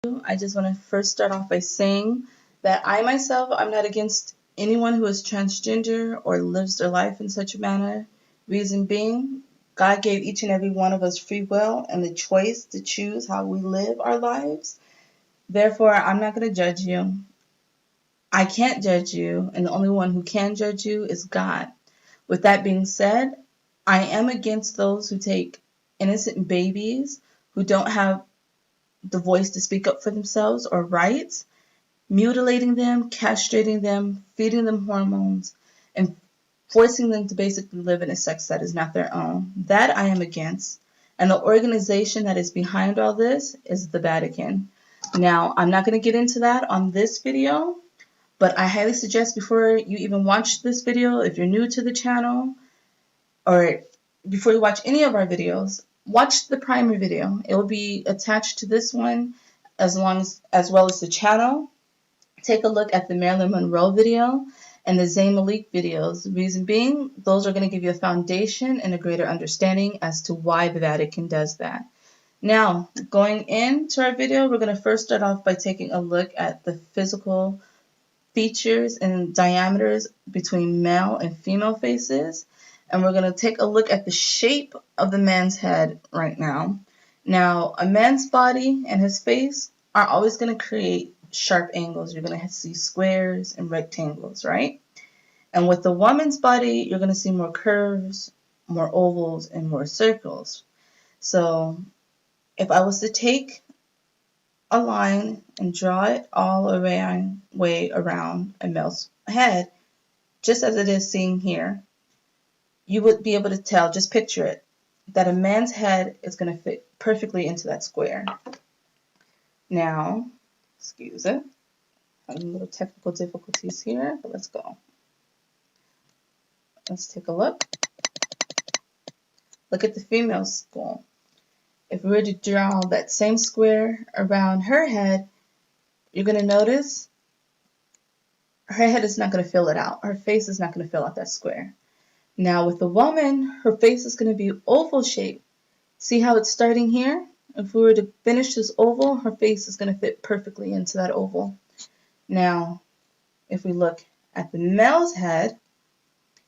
I just want to first start off by saying that I myself, I'm not against anyone who is transgender or lives their life in such a manner. Reason being, God gave each and every one of us free will and the choice to choose how we live our lives. Therefore, I'm not going to judge you. I can't judge you, and the only one who can judge you is God. With that being said, I am against those who take innocent babies who don't have the voice to speak up for themselves or rights, mutilating them, castrating them, feeding them hormones, and forcing them to basically live in a sex that is not their own. That I am against. And the organization that is behind all this is the Vatican. Now, I'm not going to get into that on this video, but I highly suggest before you even watch this video, if you're new to the channel, or before you watch any of our videos, watch the primer video. It will be attached to this one as well as the channel. Take a look at the Marilyn Monroe video and the Zayn Malik videos. The reason being, those are going to give you a foundation and a greater understanding as to why the Vatican does that. Now, going into our video, we're going to first start off by taking a look at the physical features and diameters between male and female faces. And we're going to take a look at the shape of the man's head right now. Now, a man's body and his face are always going to create sharp angles. You're going to see squares and rectangles, right? And with the woman's body, you're going to see more curves, more ovals, and more circles. So if I was to take a line and draw it all the way around a male's head, just as it is seen here, you would be able to tell, just picture it, that a man's head is going to fit perfectly into that square. Now, excuse it, having little technical difficulties here, but let's go. Let's take a look. Look at the female's skull. If we were to draw that same square around her head, you're going to notice her head is not going to fill it out. Her face is not going to fill out that square. Now with the woman, her face is going to be oval shaped. See how it's starting here? If we were to finish this oval, her face is going to fit perfectly into that oval. Now, if we look at the male's head,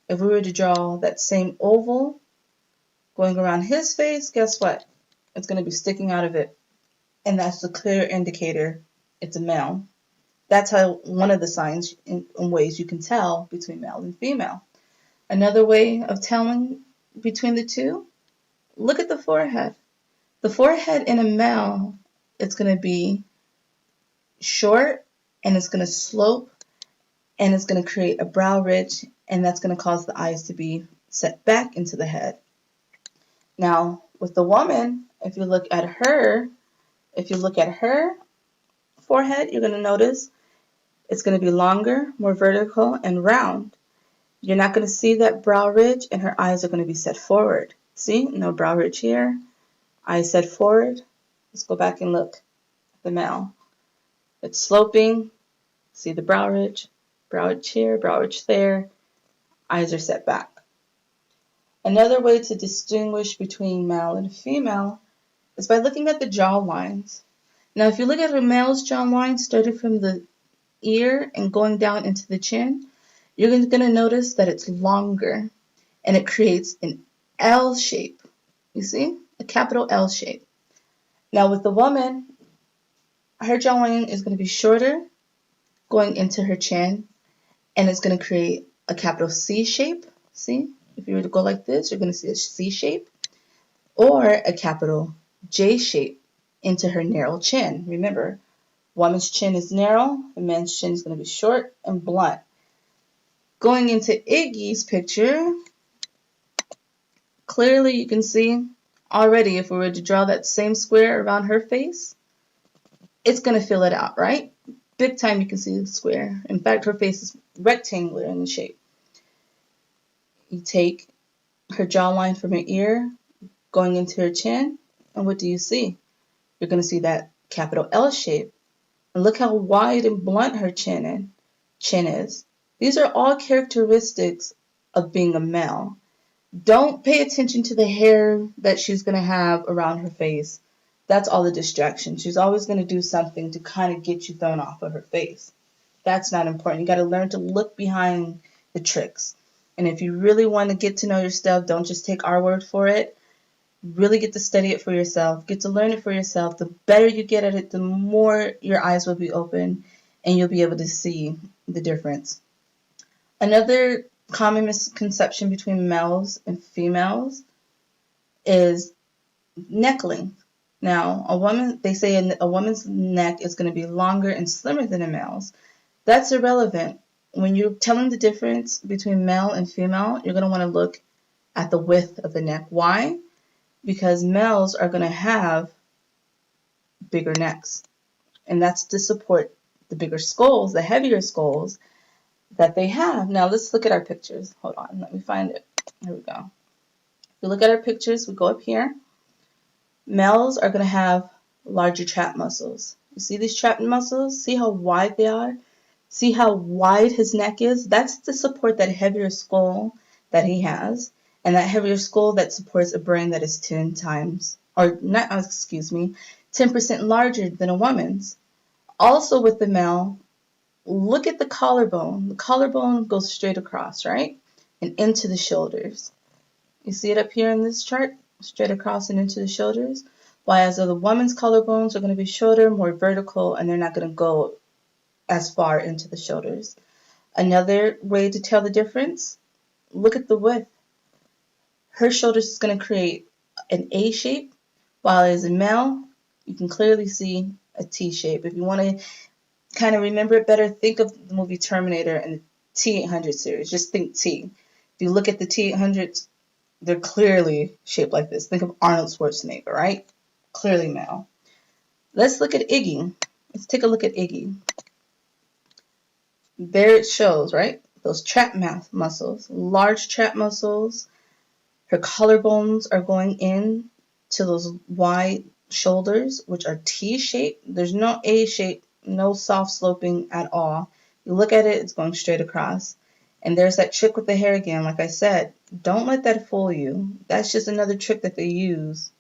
if we were to draw that same oval going around his face, guess what? It's going to be sticking out of it. And that's a clear indicator it's a male. That's how one of the signs and ways you can tell between male and female. Another way of telling between the two, look at the forehead. The forehead in a male, it's going to be short and it's going to slope and it's going to create a brow ridge, and that's going to cause the eyes to be set back into the head. Now, with the woman, if you look at her forehead, you're going to notice it's going to be longer, more vertical, and round. You're not going to see that brow ridge, and her eyes are going to be set forward. See? No brow ridge here. Eyes set forward. Let's go back and look at the male. It's sloping. See the brow ridge here, brow ridge there. Eyes are set back. Another way to distinguish between male and female is by looking at the jaw lines. Now, if you look at a male's jaw line starting from the ear and going down into the chin, you're going to notice that it's longer and it creates an L shape. You see? A capital L shape. Now with the woman, her jawline is going to be shorter going into her chin, and it's going to create a capital C shape. See? If you were to go like this, you're going to see a C shape, or a capital J shape into her narrow chin. Remember, woman's chin is narrow, a man's chin is going to be short and blunt. Going into Iggy's picture, clearly you can see already if we were to draw that same square around her face, it's going to fill it out, right? Big time you can see the square. In fact, her face is rectangular in shape. You take her jawline from her ear going into her chin, and what do you see? You're going to see that capital L shape. And look how wide and blunt her chin is. These are all characteristics of being a male. Don't pay attention to the hair that she's going to have around her face. That's all the distraction. She's always going to do something to kind of get you thrown off of her face. That's not important. You got to learn to look behind the tricks. And if you really want to get to know your stuff, don't just take our word for it. Really get to study it for yourself. Get to learn it for yourself. The better you get at it, the more your eyes will be open and you'll be able to see the difference. Another common misconception between males and females is neck length. Now, they say a woman's neck is going to be longer and slimmer than a male's. That's irrelevant. When you're telling the difference between male and female, you're going to want to look at the width of the neck. Why? Because males are going to have bigger necks. And that's to support the bigger skulls, the heavier skulls that they have. Now, let's look at our pictures. Hold on, let me find it. Here we go. If we look at our pictures, we go up here. Males are going to have larger trap muscles. You see these trap muscles? See how wide they are? See how wide his neck is? That's to support that heavier skull that he has. And that heavier skull that supports a brain that is 10 times, or not, 10% larger than a woman's. Also with the male, look at the collarbone. The collarbone goes straight across, right? And into the shoulders. You see it up here in this chart? Straight across and into the shoulders. Whereas the woman's collarbones are going to be shorter, more vertical, and they're not going to go as far into the shoulders. Another way to tell the difference, look at the width. Her shoulders is going to create an A shape, while as a male, you can clearly see a T shape. If you want to kind of remember it better, think of the movie Terminator and the T-800 series. Just think T. If you look at the T-800s, they're clearly shaped like this. Think of Arnold Schwarzenegger, right? Clearly male. Let's look at Iggy. Let's take a look at Iggy. There it shows, right? Those trap muscles, large trap muscles. Her collarbones are going in to those wide shoulders, which are T-shaped. There's no A shape, no soft sloping at all. You look at it, it's going straight across. And there's that trick with the hair again. Like I said, don't let that fool you. That's just another trick that they use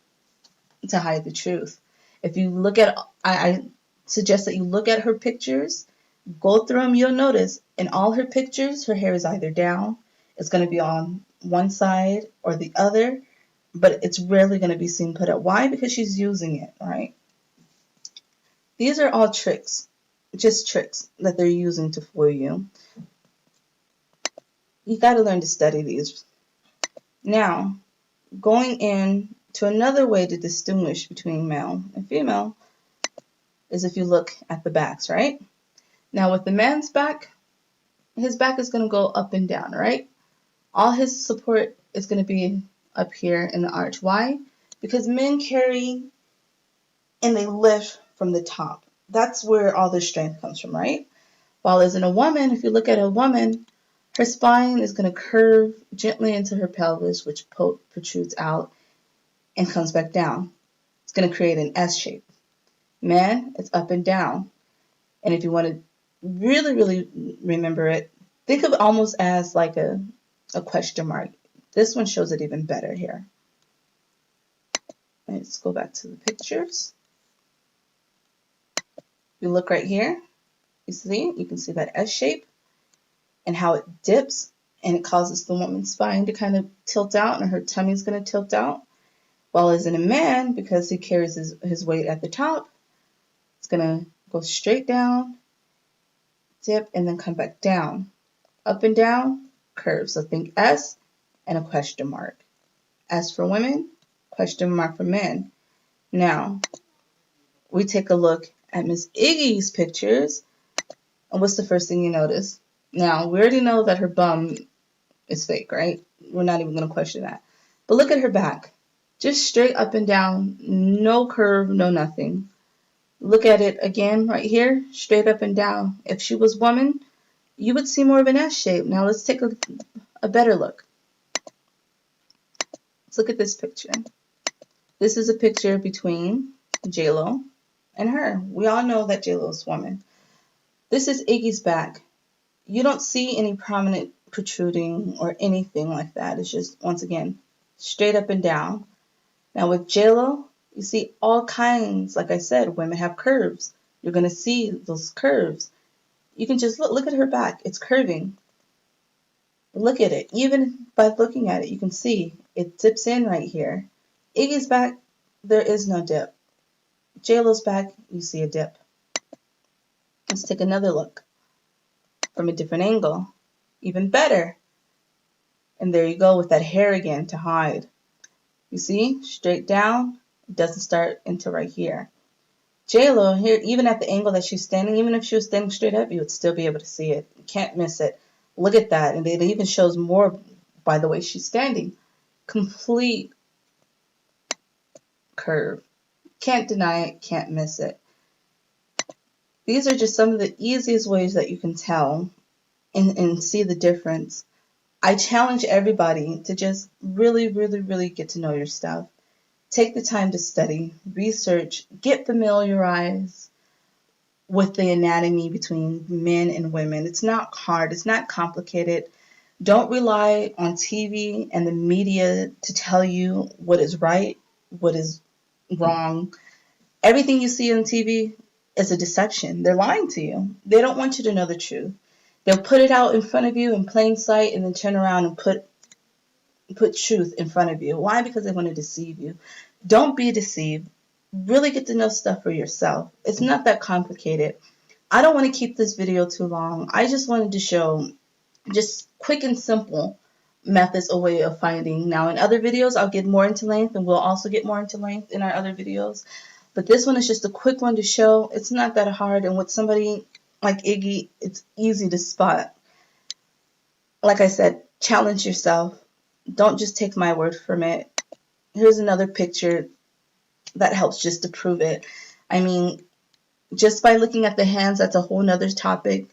to hide the truth. If you look at, I suggest that you look at her pictures, go through them, you'll notice in all her pictures, her hair is either down, it's going to be on one side or the other, but it's rarely going to be seen put up. Why? Because she's using it, right? These are all tricks, just tricks that they're using to fool you. You got to learn to study these. Now, going in to another way to distinguish between male and female is if you look at the backs, right? Now, with the man's back, his back is going to go up and down, right? All his support is going to be up here in the arch. Why? Because men carry and they lift from the top. That's where all their strength comes from, right? While as in a woman, if you look at a woman, her spine is going to curve gently into her pelvis, which protrudes out and comes back down. It's going to create an S shape. Man, it's up and down. And if you want to really, really remember it, think of it almost as like a question mark. This one shows it even better here. Let's go back to the pictures. You look right here. You can see that S shape and how it dips and it causes the woman's spine to kind of tilt out and her tummy's going to tilt out. While as in a man, because he carries his weight at the top, it's going to go straight down, dip, and then come back down. Up and down, curve. So think S and a question mark. S for women, question mark for men. Now, we take a look at Miss Iggy's pictures. And what's the first thing you notice? Now, we already know that her bum is fake, right? We're not even going to question that. But look at her back. Just straight up and down, no curve, no nothing. Look at it again right here, straight up and down. If she was woman, you would see more of an S shape. Now let's take a better look. Let's look at this picture. This is a picture between J-Lo and her. We all know that J-Lo is woman. This is Iggy's back. You don't see any prominent protruding or anything like that. It's just, once again, straight up and down. Now with J-Lo, You see all kinds. Like I said, women have curves. You're going to see those curves. You can just look at her back. It's curving. Look at it. Even by looking at it, you can see it dips in right here. Iggy's back, there is no dip. JLo's back, you see a dip. Let's take another look from a different angle. Even better. And there you go with that hair again to hide. You see, straight down, it doesn't start until right here. JLo here, even at the angle that she's standing, even if she was standing straight up, you would still be able to see it. You can't miss it. Look at that. And it even shows more by the way she's standing. Complete curve. Can't deny it, can't miss it. These are just some of the easiest ways that you can tell and see the difference. I challenge everybody to just really, really, really get to know your stuff. Take the time to study, research, get familiarized with the anatomy between men and women. It's not hard, it's not complicated. Don't rely on TV and the media to tell you what is right, what is wrong. Everything you see on TV is a deception. They're lying to you. They don't want you to know the truth. They'll put it out in front of you in plain sight and then turn around and put truth in front of you. Why? Because they want to deceive you. Don't be deceived. Really get to know stuff for yourself. It's not that complicated. I don't want to keep this video too long. I just wanted to show just quick and simple methods a way of finding. Now in other videos I'll get more into length, and we'll also get more into length in our other videos. But this one is just a quick one to show. It's not that hard, and with somebody like Iggy, it's easy to spot. Like I said, challenge yourself. Don't just take my word from it. Here's another picture that helps just to prove it. I mean, just by looking at the hands, that's a whole nother topic.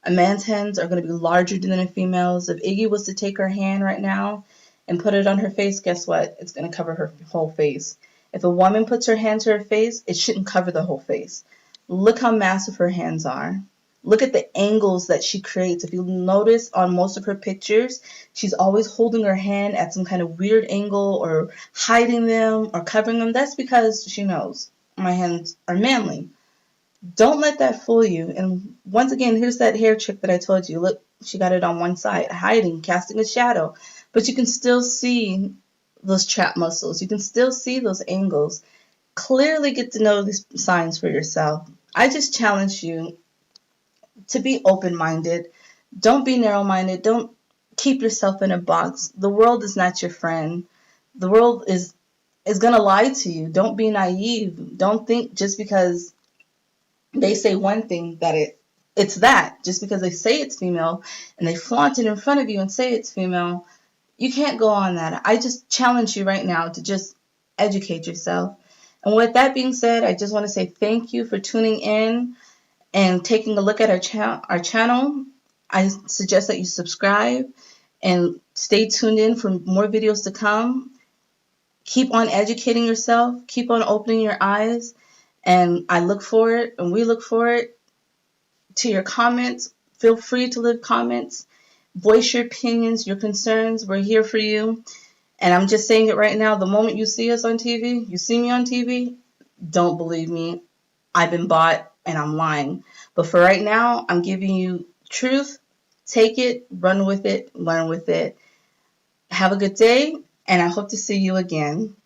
A man's hands are going to be larger than a female's. If Iggy was to take her hand right now and put it on her face, guess what? It's going to cover her whole face. If a woman puts her hand to her face, it shouldn't cover the whole face. Look how massive her hands are. Look at the angles that she creates. If you notice on most of her pictures, she's always holding her hand at some kind of weird angle or hiding them or covering them. That's because she knows my hands are manly. Don't let that fool you. And once again, here's that hair trick that I told you. Look, she got it on one side, hiding, casting a shadow. But you can still see those trap muscles. You can still see those angles. Clearly get to know these signs for yourself. I just challenge you to be open-minded. Don't be narrow-minded. Don't keep yourself in a box. The world is not your friend. The world is going to lie to you. Don't be naive. Don't think just because they say one thing that it's that. Just because they say it's female and they flaunt it in front of you and say it's female, you can't go on that. I just challenge you right now to just educate yourself. And with that being said, I just want to say thank you for tuning in and taking a look at our channel. I suggest that you subscribe and stay tuned in for more videos to come. Keep on educating yourself. Keep on opening your eyes. And I look forward, and we look forward to your comments. Feel free to leave comments. Voice your opinions, your concerns. We're here for you. And I'm just saying it right now. The moment you see us on TV, you see me on TV, don't believe me. I've been bought and I'm lying. But for right now, I'm giving you truth. Take it, run with it, learn with it. Have a good day, and I hope to see you again.